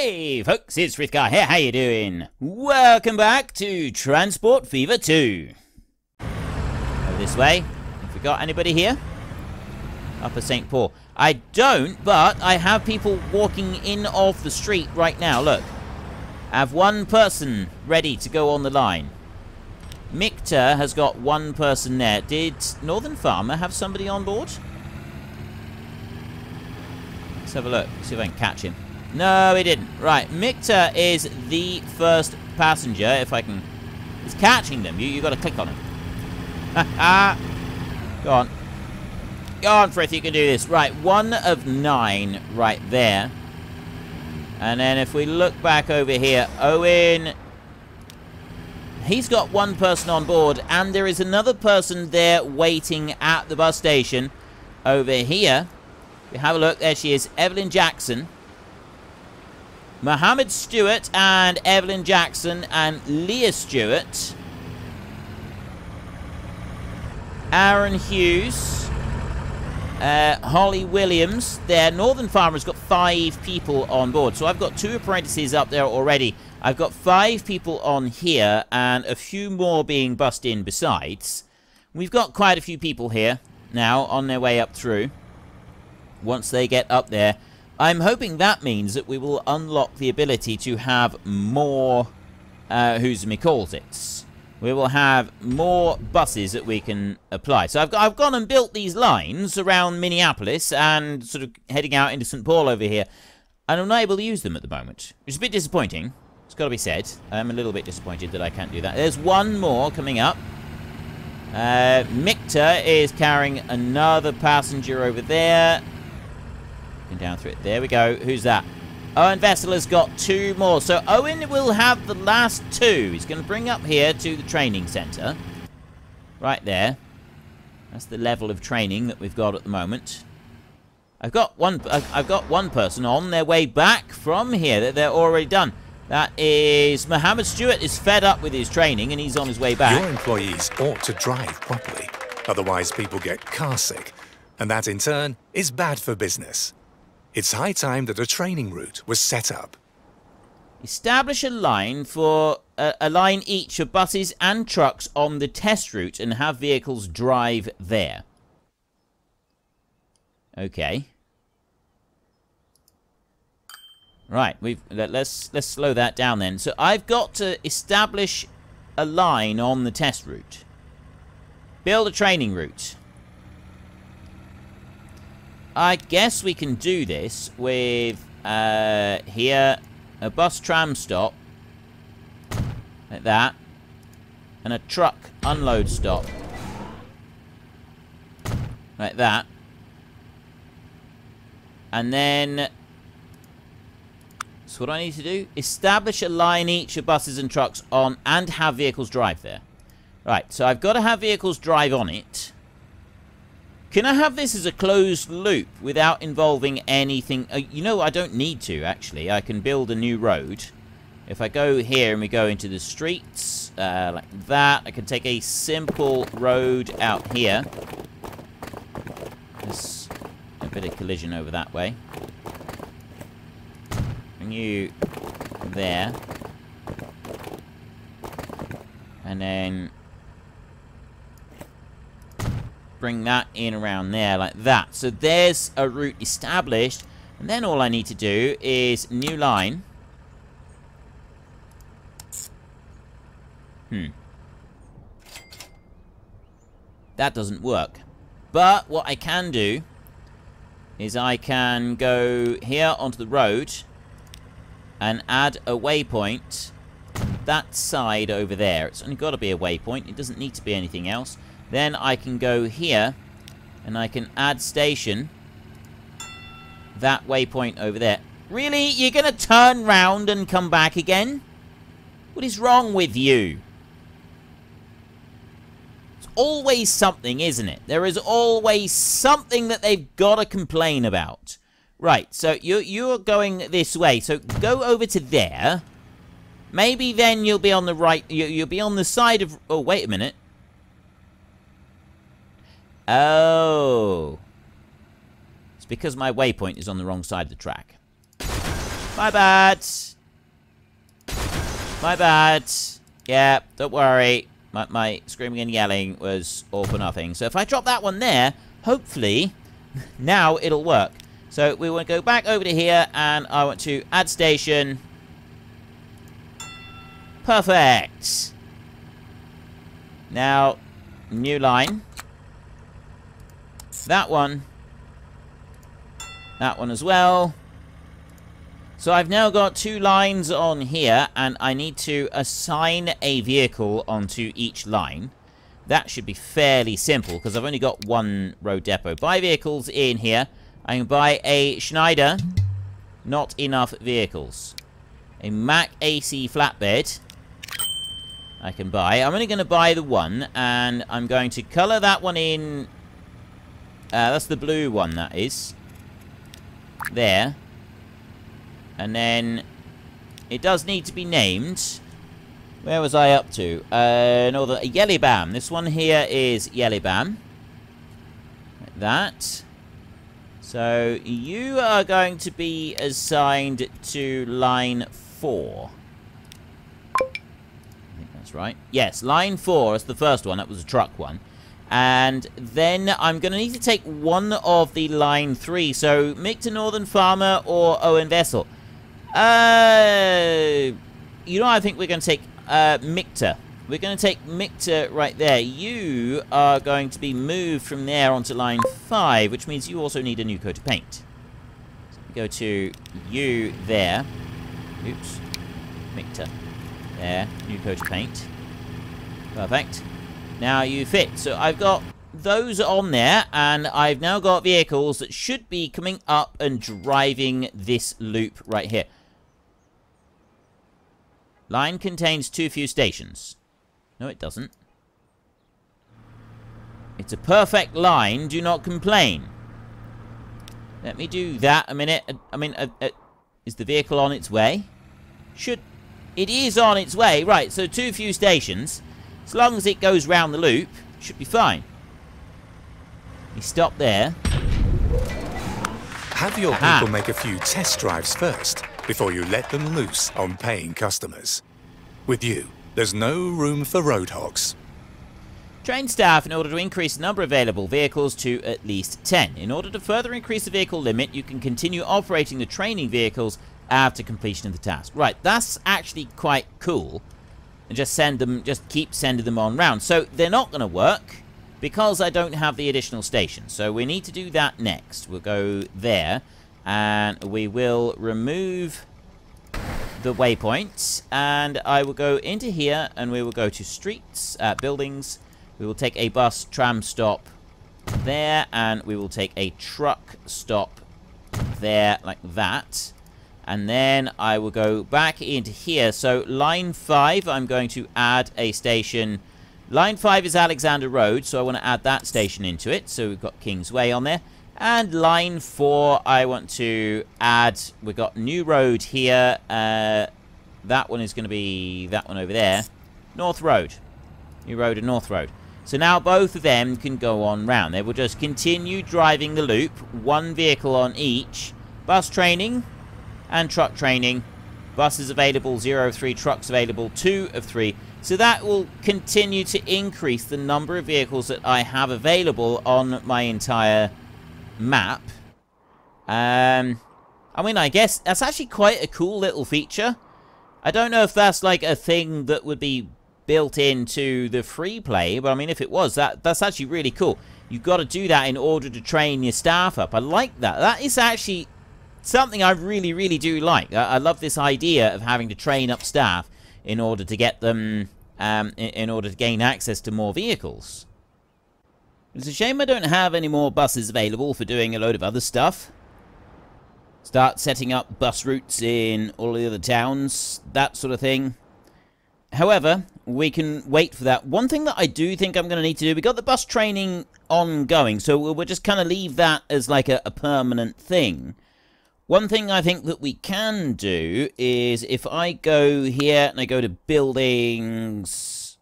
Hey folks, it's Frithgar here, how you doing? Welcome back to Transport Fever 2. Over this way. Have we got anybody here? Upper St. Paul. I don't, but I have people walking in off the street right now, look. I have one person ready to go on the line. Micta has got one person there. Did Northern Farmer have somebody on board? Let's have a look, see if I can catch him. No, he didn't. Right, Micta is the first passenger, if I can... He's catching them. You got to click on him. Go on. Go on, Frith, you can do this. Right, 1 of 9 right there. And then if we look back over here, Owen... He's got one person on board, and there is another person there waiting at the bus station. Over here, we have a look. There she is, Evelyn Jackson. Mohammed Stewart and Evelyn Jackson and Leah Stewart. Aaron Hughes. Holly Williams. There, Northern Farmer's got 5 people on board. So I've got 2 apprentices up there already. I've got 5 people on here and a few more being bussed in besides. We've got quite a few people here now on their way up through. Once they get up there, I'm hoping that means that we will unlock the ability to have more, who's me calls it. We will have more buses that we can apply. So I've gone and built these lines around Minneapolis and sort of heading out into St. Paul over here. And I'm not able to use them at the moment, which is a bit disappointing. It's got to be said. I'm a little bit disappointed that I can't do that. There's one more coming up. Micta is carrying another passenger over there. Down through it. There we go. Who's that? Owen Vessel has got 2 more. So Owen will have the last 2. He's going to bring up here to the training centre. Right there. That's the level of training that we've got at the moment. I've got one person on their way back from here. They're already done. That is Mohammed Stewart is fed up with his training and he's on his way back. Your employees ought to drive properly. Otherwise people get car sick. And that in turn is bad for business. It's high time that a training route was set up. Establish a line for a line each of buses and trucks on the test route and have vehicles drive there. Okay. Right, let's slow that down then. So I've got to establish a line on the test route. Build a training route. I guess we can do this with, here, a bus tram stop, like that, and a truck unload stop, like that, and then, so what I need to do, establish a line each of buses and trucks on, and have vehicles drive there. Right, so I've got to have vehicles drive on it. Can I have this as a closed loop without involving anything? You know, I don't need to, actually. I can build a new road. If I go here and we go into the streets, like that, I can take a simple road out here. There's a bit of collision over that way. Bring you there. And then... bring that in around there like that. So there's a route established. And then all I need to do is new line. That doesn't work. But what I can do is I can go here onto the road and add a waypoint that side over there. It's only got to be a waypoint. It doesn't need to be anything else. Then I can go here, and I can add station, that waypoint over there. Really? You're going to turn round and come back again? What is wrong with you? It's always something, isn't it? There is always something that they've got to complain about. Right, so you're going this way, so go over to there. Maybe then you'll be on the right, you'll be on the side of... Oh, wait a minute. Oh. It's because my waypoint is on the wrong side of the track. My bad. My bad. Yeah, don't worry. My screaming and yelling was all for nothing. So if I drop that one there, hopefully, now it'll work. So we want to go back over to here, and I want to add station. Perfect. Now, new line. That one. That one as well. So I've now got 2 lines on here, and I need to assign a vehicle onto each line. That should be fairly simple, because I've only got 1 road depot. Buy vehicles in here. I can buy a Schneider. Not enough vehicles. A Mack AC flatbed. I can buy. I'm only going to buy the one, and I'm going to colour that one in. That's the blue one, that is. There. And then it does need to be named. Where was I up to? No, the Yellybam. This one here is Yellybam. Like that. So you are going to be assigned to line 4. I think that's right. Yes, line 4 is the first one. That was a truck one. And then I'm going to need to take one of the line 3. So Mick to Northern Farmer or Owen Vessel. You know, I think we're going to take Micta. We're going to take Micta right there. You are going to be moved from there onto line 5, which means you also need a new coat of paint. So we go to you there. Oops. Micta. There. New coat of paint. Perfect. Now you fit. So I've got those on there, and I've now got vehicles that should be coming up and driving this loop right here. Line contains too few stations. No, it doesn't. It's a perfect line. Do not complain. Let me do that a minute. I mean, is the vehicle on its way? It is on its way. Right, so too few stations. As long as it goes round the loop, it should be fine. We stop there. Have your people make a few test drives first before you let them loose on paying customers. With you, there's no room for road hogs. Train staff in order to increase the number of available vehicles to at least 10. In order to further increase the vehicle limit, you can continue operating the training vehicles after completion of the task. Right, that's actually quite cool. And just keep sending them on round. So they're not going to work because I don't have the additional station. So we need to do that next. We'll go there, and we will remove the waypoints, and I will go into here, and we will go to streets, buildings. We will take a bus tram stop there, and we will take a truck stop there, like that. And then I will go back into here. So line 5, I'm going to add a station. Line 5 is Alexander Road, so I want to add that station into it. So we've got Kingsway on there. And line 4, I want to add, we've got New Road here. That one is going to be that one over there. North Road. New Road and North Road. So now both of them can go on round. They will just continue driving the loop. One vehicle on each. Bus training and truck training. Buses available, 0 of 3. Trucks available, 2 of 3. So that will continue to increase the number of vehicles that I have available on my entire map. I mean, I guess that's actually quite a cool little feature. I don't know if that's like a thing that would be built into the free play, but I mean, if it was, that's actually really cool. You've got to do that in order to train your staff up. I like that. That is actually something I really, really do like. I love this idea of having to train up staff in order to get them, in order to gain access to more vehicles. It's a shame I don't have any more buses available for doing a load of other stuff. Start setting up bus routes in all the other towns, that sort of thing. However, we can wait for that. One thing that I do think I'm going to need to do, we got the bus training ongoing, so we'll just kind of leave that as like a permanent thing. One thing I think that we can do is if I go here and I go to buildings,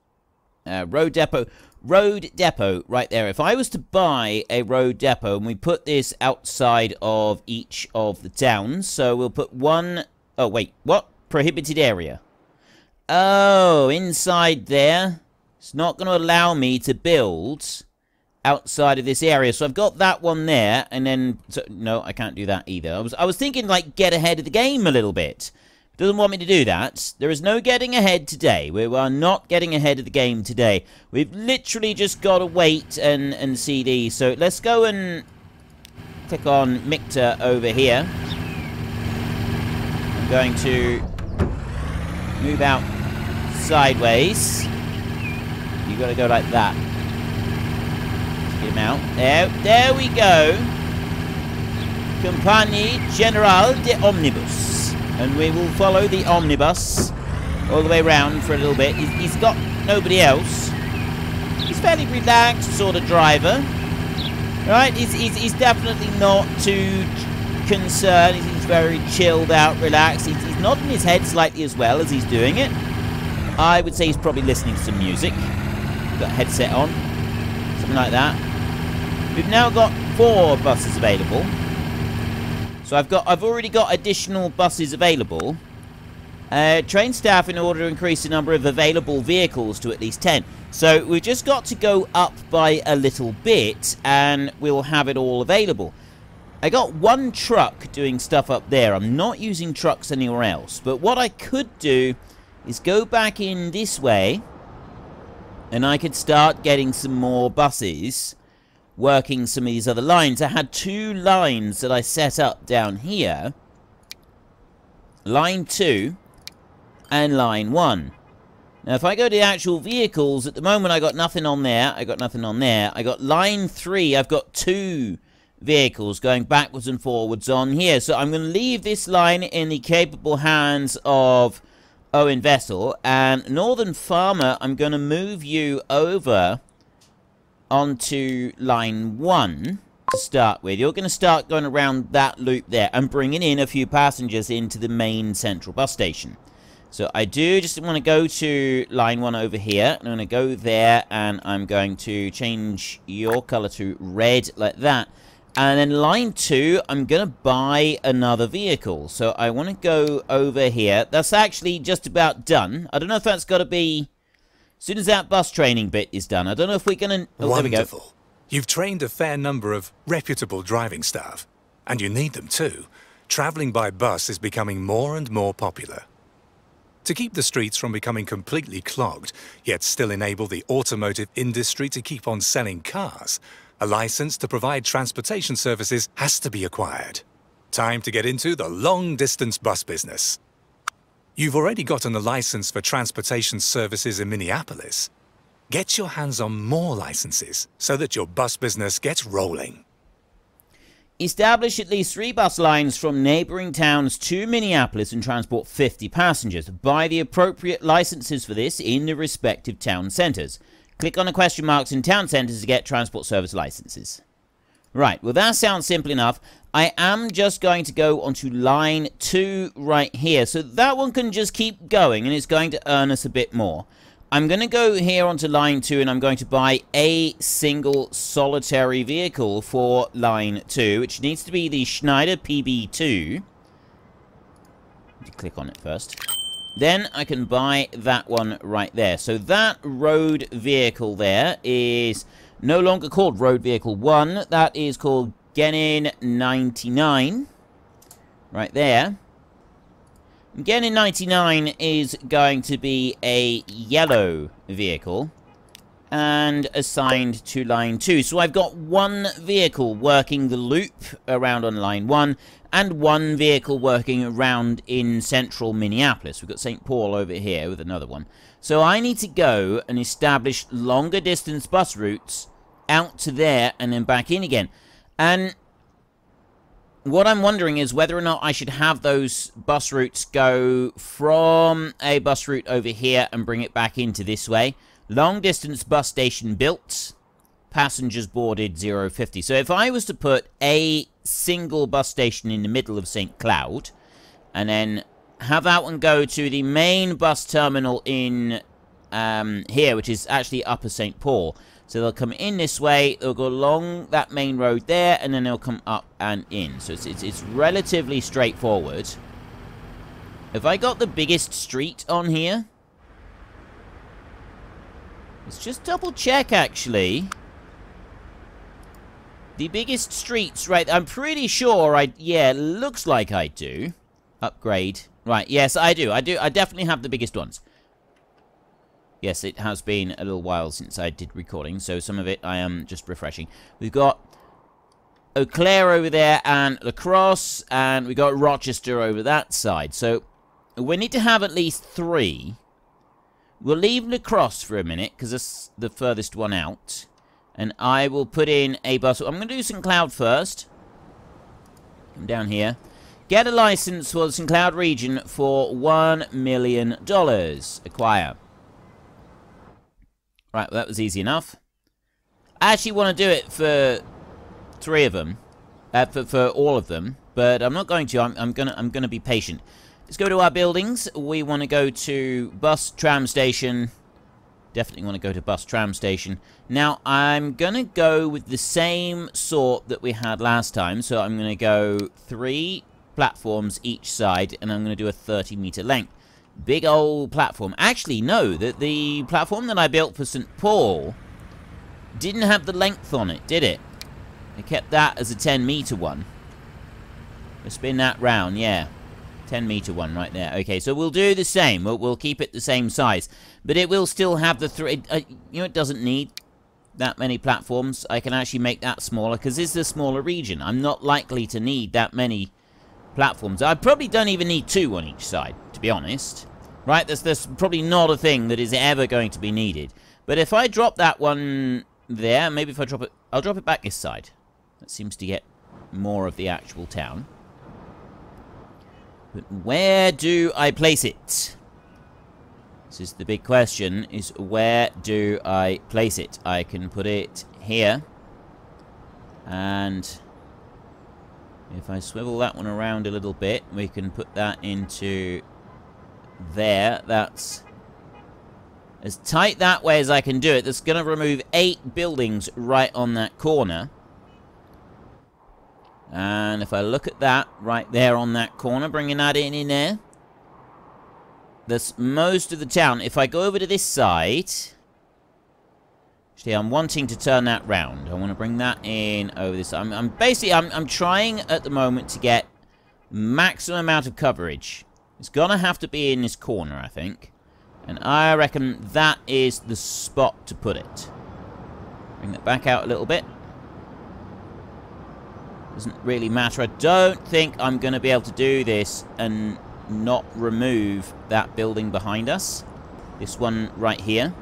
road depot right there. If I was to buy a road depot and we put this outside of each of the towns, so we'll put one Oh, wait. What? Prohibited area. Oh, inside there. It's not going to allow me to build outside of this area. So I've got that one there, and then... So, no, I can't do that either. I was thinking, like, get ahead of the game a little bit. It doesn't want me to do that. There is no getting ahead today. We are not getting ahead of the game today. We've literally just got to wait and see these. So let's go and click on Micta over here. I'm going to move out sideways. You got to go like that. Get him out. There we go. Compagnie Generale de Omnibus. And we will follow the omnibus all the way around for a little bit. He's got nobody else. He's fairly relaxed sort of driver. Right? He's definitely not too concerned. He's very chilled out, relaxed. He's nodding his head slightly as well as he's doing it. I would say he's probably listening to some music. Got a headset on. Something like that. We've now got 4 buses available. So I've already got additional buses available. Train staff in order to increase the number of available vehicles to at least 10. So we've just got to go up by a little bit and we'll have it all available. I got 1 truck doing stuff up there. I'm not using trucks anywhere else. But what I could do is go back in this way and I could start getting some more buses working some of these other lines. I had 2 lines that I set up down here. Line 2 and line 1. Now if I go to the actual vehicles, at the moment I got nothing on there. I got nothing on there. I got line 3. I've got 2 vehicles going backwards and forwards on here. So I'm going to leave this line in the capable hands of Owen Vessel. And Northern Farmer, I'm going to move you over onto line 1 to start with. You're going to start going around that loop there and bringing in a few passengers into the main central bus station. So I do just want to go to line 1 over here. I'm going to go there and I'm going to change your color to red like that. And then line 2, I'm going to buy another vehicle. So I want to go over here. That's actually just about done. I don't know if that's got to be... As soon as that bus training bit is done, I don't know if we're going to... Oh, wonderful. there we go. You've trained a fair number of reputable driving staff. And you need them too. Travelling by bus is becoming more and more popular. To keep the streets from becoming completely clogged, yet still enable the automotive industry to keep on selling cars, a license to provide transportation services has to be acquired. Time to get into the long-distance bus business. You've already gotten a license for transportation services in Minneapolis. Get your hands on more licenses so that your bus business gets rolling. Establish at least 3 bus lines from neighboring towns to Minneapolis and transport 50 passengers. Buy the appropriate licenses for this in the respective town centers. Click on the question marks in town centers to get transport service licenses. Right, well that sounds simple enough. I am just going to go onto line 2 right here. So that one can just keep going and it's going to earn us a bit more. I'm going to go here onto line 2 and I'm going to buy a single solitary vehicle for line 2, which needs to be the Schneider PB2. Click on it first. Then I can buy that one right there. So that road vehicle there is no longer called Road Vehicle 1. That is called Genin 99. Right there. Genin 99 is going to be a yellow vehicle and assigned to line 2. So I've got 1 vehicle working the loop around on line 1 and 1 vehicle working around in central Minneapolis. We've got St. Paul over here with another one. So I need to go and establish longer distance bus routes out to there and then back in again. And what I'm wondering is whether or not I should have those bus routes go from a bus route over here and bring it back into this way. Long distance bus station built. Passengers boarded 050. So if I was to put a single bus station in the middle of St. Cloud and then have that one go to the main bus terminal in here, which is actually Upper St. Paul. So they'll come in this way, they'll go along that main road there, and then they'll come up and in. So it's relatively straightforward. Have I got the biggest street on here? Let's just double check, actually. The biggest streets, right, I'm pretty sure yeah, looks like I do. Upgrade. Right, yes, I do. I definitely have the biggest ones. Yes, it has been a little while since I did recording, so some of it I am just refreshing. We've got Eau Claire over there and Lacrosse, and we got Rochester over that side. So we need to have at least 3. We'll leave Lacrosse for a minute, because it's the furthest one out. And I will put in a bus. I'm going to do St. Cloud first. Come down here. Get a license for the St. Cloud region for $1 million. Acquire. Right, well, that was easy enough. I actually want to do it for 3 of them. For all of them. But I'm not going to. I'm gonna be patient. Let's go to our buildings. We want to go to bus tram station. Definitely want to go to bus tram station. Now, I'm going to go with the same sort that we had last time. So I'm going to go 3 platforms each side, and I'm going to do a 30-meter length. Big old platform. Actually, no, the platform that I built for St. Paul didn't have the length on it, did it? I kept that as a 10-meter one. Let's spin that round, yeah. 10-meter one right there. Okay, so we'll do the same. We'll keep it the same size. But it will still have the 3... you know, it doesn't need that many platforms. I can actually make that smaller, because this is a smaller region. I'm not likely to need that many platforms. I probably don't even need 2 on each side, to be honest. Right, that's probably not a thing that is ever going to be needed. But if I drop that one there, maybe if I drop it... I'll drop it back this side. That seems to get more of the actual town. But where do I place it? This is the big question, is where do I place it? I can put it here. And if I swivel that one around a little bit, we can put that into there. That's as tight that way as I can do it. That's going to remove 8 buildings right on that corner. And if I look at that right there on that corner, bringing that in there, that's most of the town. If I go over to this side, actually, I'm wanting to turn that round. I want to bring that in over this. I'm trying at the moment to get maximum amount of coverage. It's gonna have to be in this corner, I think, and I reckon that is the spot to put it. Bring that back out a little bit. Doesn't really matter. I don't think I'm going to be able to do this and not remove that building behind us. This one right here.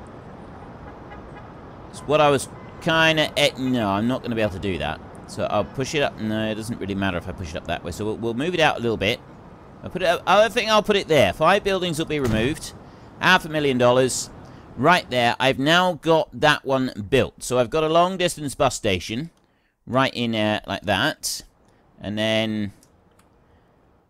It's what I was kind of... No, I'm not going to be able to do that. So I'll push it up. No, it doesn't really matter if I push it up that way. So we'll move it out a little bit. I'll put it up. I think I'll put it there. 5 buildings will be removed. $500,000. Right there. I've now got that one built. So I've got a long-distance bus station right in there like that. And then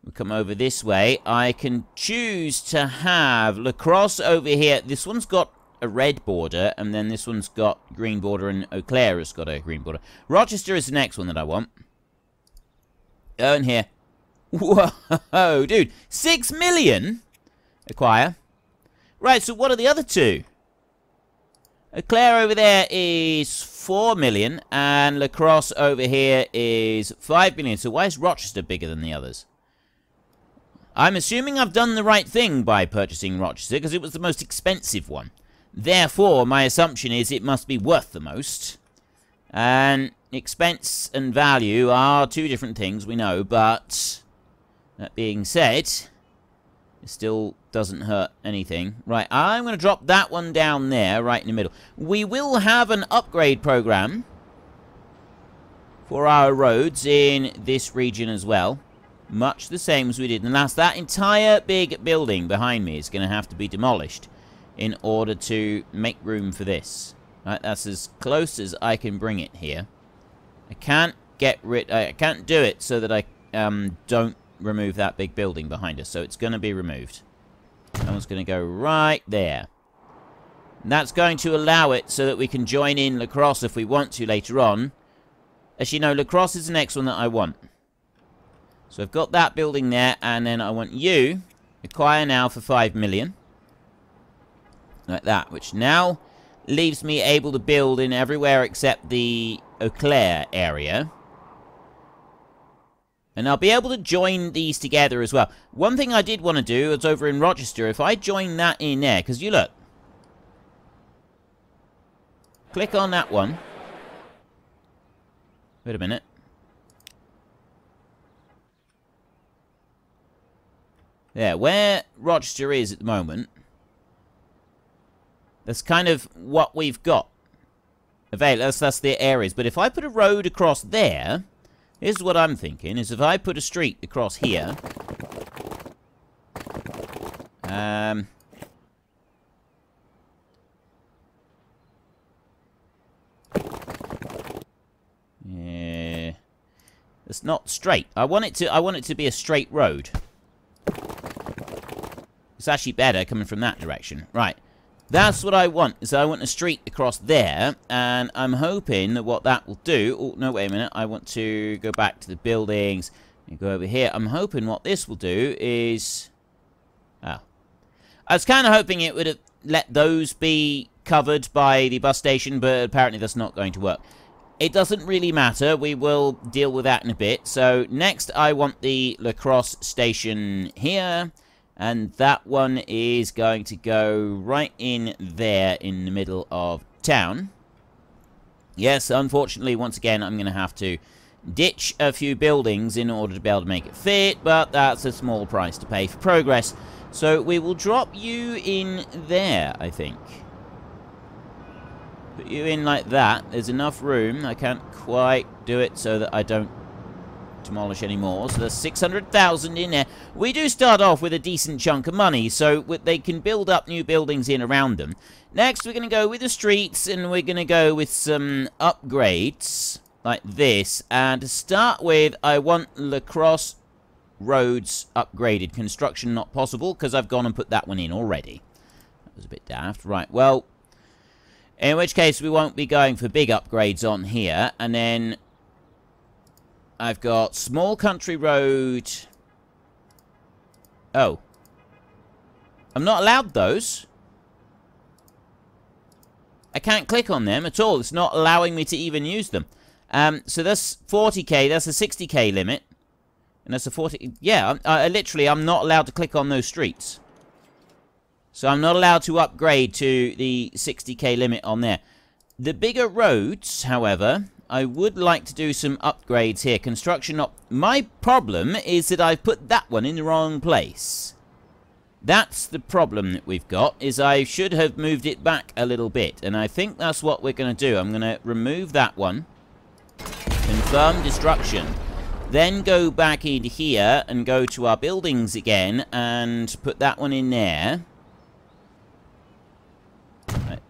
we come over this way. I can choose to have Lacrosse over here. This one's got a red border, and then this one's got green border, and Eau Claire has got a green border. Rochester is the next one that I want. Oh, and here. Whoa, dude. 6 million? Acquire. Right, so what are the other 2? Eau Claire over there is 4 million, and Lacrosse over here is 5 million. So why is Rochester bigger than the others? I'm assuming I've done the right thing by purchasing Rochester, because it was the most expensive one. Therefore, my assumption is it must be worth the most. And expense and value are 2 different things, we know, but that being said, it still doesn't hurt anything. Right, I'm going to drop that one down there, right in the middle. We will have an upgrade program for our roads in this region as well. Much the same as we did in the last. That entire big building behind me is going to have to be demolished in order to make room for this. Right, that's as close as I can bring it here. I can't do it so that I don't remove that big building behind us. So it's going to be removed. That one's going to go right there. And that's going to allow it so that we can join in Lacrosse if we want to later on. Actually, no, Lacrosse is the next one that I want. So I've got that building there, and then I want you Acquire now for 5 million. Like that, which now leaves me able to build in everywhere except the Eau Claire area. And I'll be able to join these together as well. One thing I did want to do is over in Rochester, if I join that in there, because you look. Click on that one. Wait a minute. Yeah, where Rochester is at the moment, that's kind of what we've got. That's the areas. But if I put a road across there, here's what I'm thinking, is if I put a street across here, yeah, it's not straight. I want it to be a straight road. It's actually better coming from that direction. Right. That's what I want, is I want a street across there, and I'm hoping that what that will do... Oh, no, wait a minute. I want to go back to the buildings and go over here. I'm hoping what this will do is... Oh. I was kind of hoping it would have let those be covered by the bus station, but apparently that's not going to work. It doesn't really matter. We will deal with that in a bit. So, next I want the Lacrosse Station here. And that one is going to go right in there in the middle of town. Yes, unfortunately, once again, I'm going to have to ditch a few buildings in order to be able to make it fit, but that's a small price to pay for progress. So we will drop you in there, I think. Put you in like that. There's enough room. I can't quite do it so that I don't demolish anymore. So there's 600,000 in there. We do start off with a decent chunk of money, so they can build up new buildings in around them. Next, we're going to go with the streets, and we're going to go with some upgrades like this. And to start with, I want Lacrosse roads upgraded. Construction not possible, because I've gone and put that one in already. That was a bit daft. Right, well, in which case we won't be going for big upgrades on here. And then I've got small country road. Oh. I'm not allowed those. I can't click on them at all. It's not allowing me to even use them. So that's 40k. That's a 60k limit. And that's a 40... Yeah, I'm not allowed to click on those streets. So I'm not allowed to upgrade to the 60k limit on there. The bigger roads, however, I would like to do some upgrades here. Construction not... My problem is that I've put that one in the wrong place. That's the problem that we've got, is I should have moved it back a little bit. And I think that's what we're going to do. I'm going to remove that one. Confirm destruction. Then go back in here and go to our buildings again and put that one in there. Right.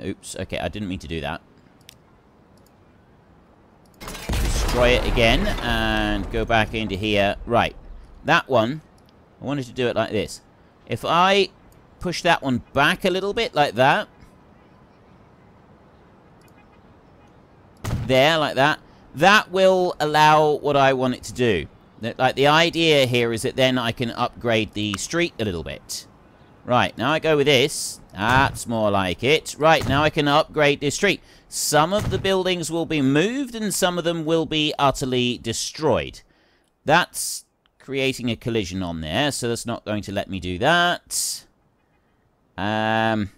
Oops, okay, I didn't mean to do that. Destroy it again and go back into here. Right, that one, I wanted to do it like this. If I push that one back a little bit like that. There, like that. That will allow what I want it to do. Like, the idea here is that then I can upgrade the street a little bit. Right, now I go with this. That's more like it. Right, now I can upgrade this street. Some of the buildings will be moved and some of them will be utterly destroyed. That's creating a collision on there, so that's not going to let me do that. I've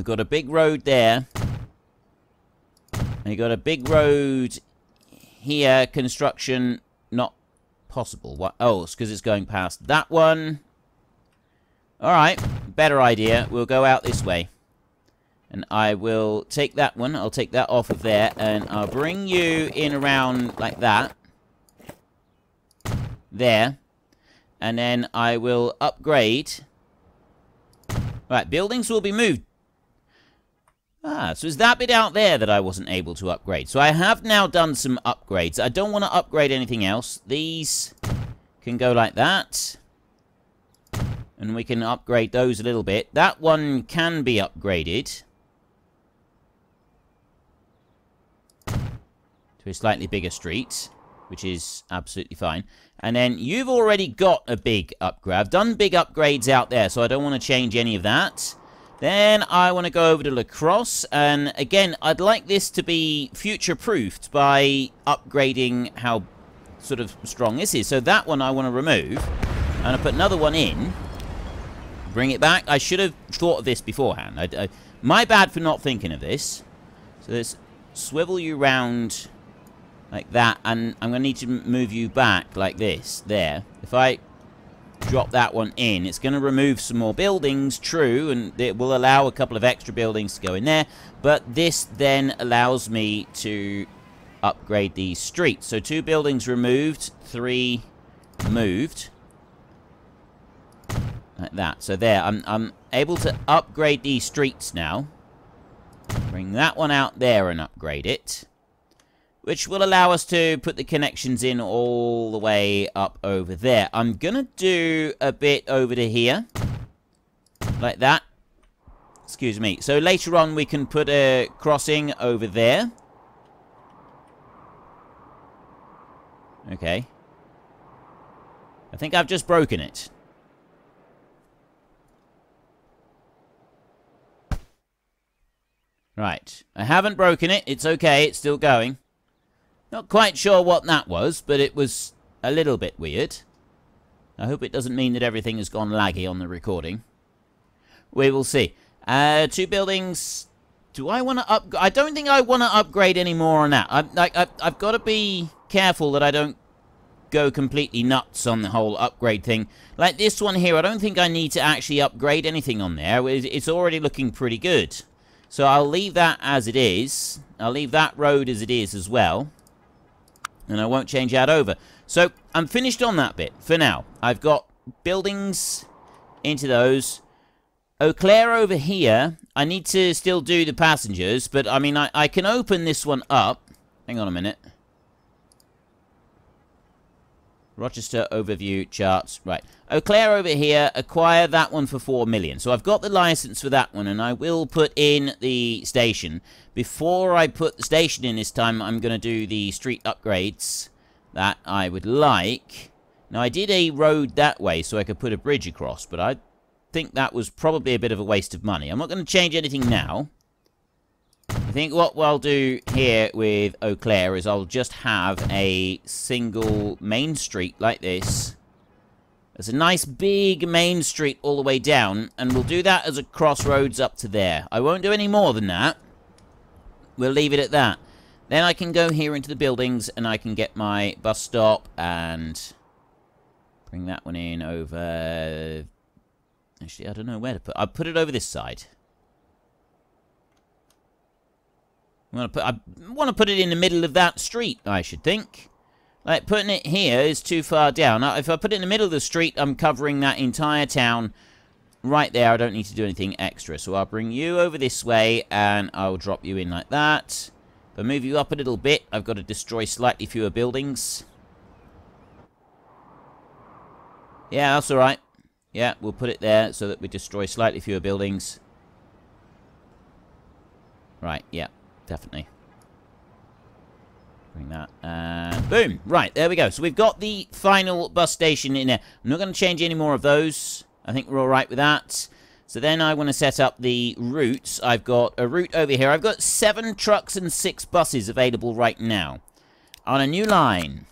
got a big road there. You got a big road here. Construction not possible. What? Oh, it's because it's going past that one. Alright, better idea. We'll go out this way. And I will take that one. I'll take that off of there. And I'll bring you in around like that. There. And then I will upgrade. Right, buildings will be moved. Ah, so it's that bit out there that I wasn't able to upgrade. So I have now done some upgrades. I don't want to upgrade anything else. These can go like that. And we can upgrade those a little bit. That one can be upgraded to a slightly bigger street. which is absolutely fine. And then you've already got a big upgrade. I've done big upgrades out there, so I don't want to change any of that. Then I want to go over to Lacrosse, and again, I'd like this to be future-proofed by upgrading how sort of strong this is. So that one I want to remove, and I'll put another one in, bring it back. I should have thought of this beforehand. My bad for not thinking of this. So let's swivel you round like that, and I'm going to need to move you back like this, there. If I drop that one in, it's going to remove some more buildings, true, and it will allow a couple of extra buildings to go in there, but this then allows me to upgrade these streets. So 2 buildings removed, 3 moved, like that. So there, I'm able to upgrade these streets now. Bring that one out there and upgrade it, which will allow us to put the connections in all the way up over there. I'm going to do a bit over to here, like that. Excuse me. So later on we can put a crossing over there. Okay. I think I've just broken it. Right. I haven't broken it. It's okay. It's still going. Not quite sure what that was, but it was a little bit weird. I hope it doesn't mean that everything has gone laggy on the recording. We will see. 2 buildings. Do I want to upgrade? I don't think I want to upgrade any more on that. I've got to be careful that I don't go completely nuts on the whole upgrade thing. Like this one here, I don't think I need to actually upgrade anything on there. It's already looking pretty good. So I'll leave that as it is. I'll leave that road as it is as well. And I won't change that over. So I'm finished on that bit for now. I've got buildings into those. Eau Claire over here. I need to still do the passengers, but I mean, I can open this one up. Hang on a minute. Rochester overview charts. Right. Eau Claire over here. Acquire that one for 4 million. So I've got the license for that one, and I will put in the station. Before I put the station in this time, I'm going to do the street upgrades that I would like. Now, I did a road that way so I could put a bridge across, but I think that was probably a bit of a waste of money. I'm not going to change anything now. I think what I'll do here with Eau Claire is I'll just have a single main street like this. There's a nice big main street all the way down, and we'll do that as a crossroads up to there. I won't do any more than that. We'll leave it at that. Then I can go here into the buildings, and I can get my bus stop and bring that one in over... Actually, I don't know where to put... I'll put it over this side. I want to put it in the middle of that street, I should think. Like, putting it here is too far down. Now, if I put it in the middle of the street, I'm covering that entire town right there. I don't need to do anything extra. So I'll bring you over this way, and I'll drop you in like that. If I move you up a little bit, I've got to destroy slightly fewer buildings. Yeah, that's alright. Yeah, we'll put it there so that we destroy slightly fewer buildings. Right, yeah. Definitely. Bring that, and boom! Right, there we go. So we've got the final bus station in there. I'm not going to change any more of those. I think we're alright with that. So then I want to set up the routes. I've got a route over here. I've got 7 trucks and 6 buses available right now. On a new line.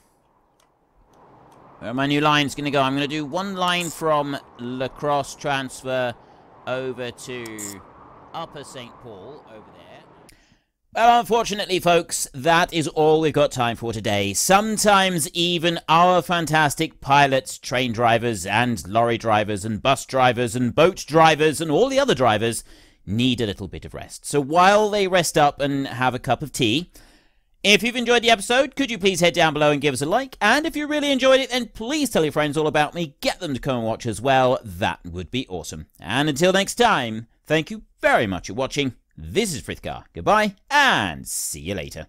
Where are my new lines going to go? I'm going to do one line from Lacrosse transfer over to Upper St. Paul over there. Well, unfortunately, folks, that is all we've got time for today. Sometimes even our fantastic pilots, train drivers, and lorry drivers, and bus drivers, and boat drivers, and all the other drivers need a little bit of rest. So while they rest up and have a cup of tea, if you've enjoyed the episode, could you please head down below and give us a like? And if you really enjoyed it, then please tell your friends all about me. Get them to come and watch as well. That would be awesome. And until next time, thank you very much for watching. This is Frithgar. Goodbye, and see you later.